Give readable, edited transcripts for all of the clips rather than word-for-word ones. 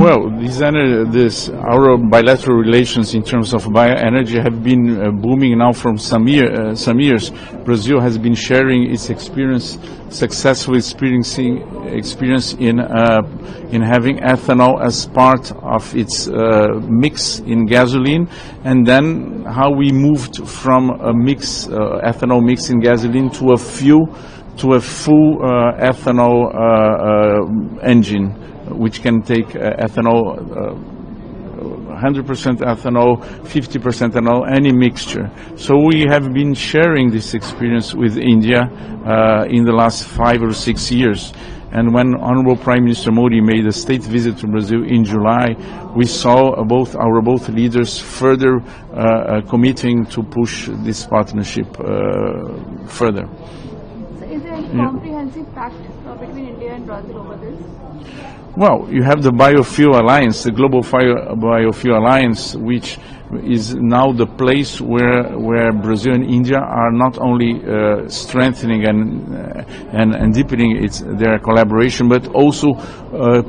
Well, our bilateral relations in terms of bioenergy have been booming now from some years. Brazil has been sharing its successful experience in having ethanol as part of its mix in gasoline, and then how we moved from a ethanol mix in gasoline to a full ethanol engine, which can take ethanol, 100% ethanol, 50% ethanol, any mixture. So we have been sharing this experience with India in the last 5 or 6 years. And when Honorable Prime Minister Modi made a state visit to Brazil in July, we saw our both leaders further committing to push this partnership further. So is there any comprehensive pact between India and Brazil over this? Well, you have the Biofuel Alliance, the Global Biofuel Alliance, which is now the place where Brazil and India are not only strengthening and deepening their collaboration, but also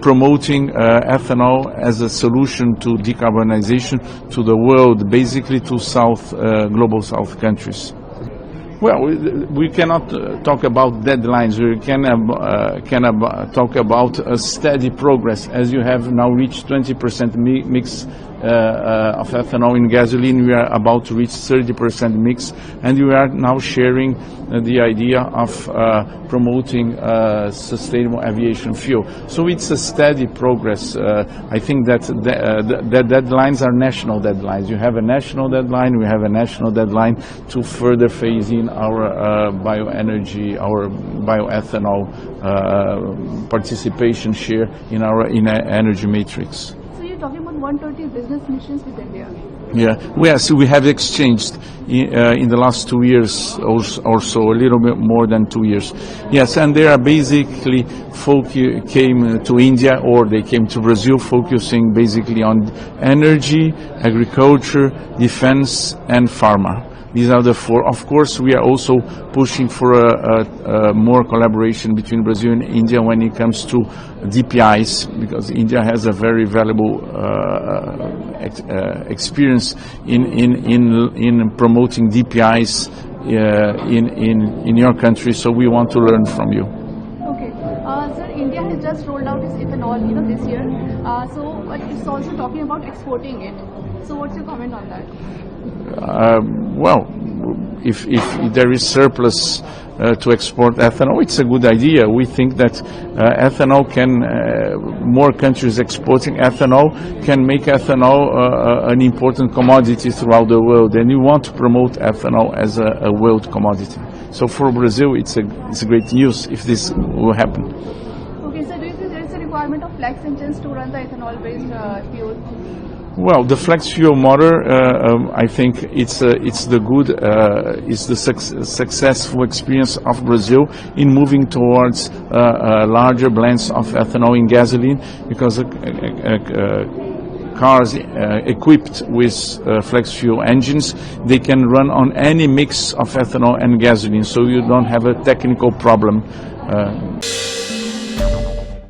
promoting ethanol as a solution to decarbonization to the world, basically to global South countries. Well, we cannot talk about deadlines. We can talk about a steady progress. As you have now reached 20% mix of ethanol in gasoline, we are about to reach 30% mix, and we are now sharing the idea of promoting sustainable aviation fuel. So it's a steady progress. I think that the deadlines are national deadlines. You have a national deadline, we have a national deadline to further phase in our bioenergy, our bioethanol participation share in our energy matrix. So you're talking about 130 business missions with India? Yeah, yes, we have exchanged in the last 2 years or so, a little bit more than 2 years. Yes, and they are basically came to India, or they came to Brazil, focusing basically on energy, agriculture, defense, and pharma. These are the 4. Of course, we are also pushing for more collaboration between Brazil and India when it comes to DPIs, because India has a very valuable experience in promoting DPIs in your country. So we want to learn from you. Okay, sir, India has just rolled out its ethanol, this year. So it's also talking about exporting it. So what's your comment on that? Well, if there is surplus to export ethanol, it's a good idea. We think that ethanol more countries exporting ethanol can make ethanol an important commodity throughout the world, and you want to promote ethanol as a world commodity. So for Brazil, it's great news if this will happen. Okay, so do you think there is a requirement of flex engines to run the ethanol-based fuel? Well, the flex fuel motor, I think it's the successful experience of Brazil in moving towards larger blends of ethanol in gasoline, because cars equipped with flex fuel engines, they can run on any mix of ethanol and gasoline, so you don't have a technical problem.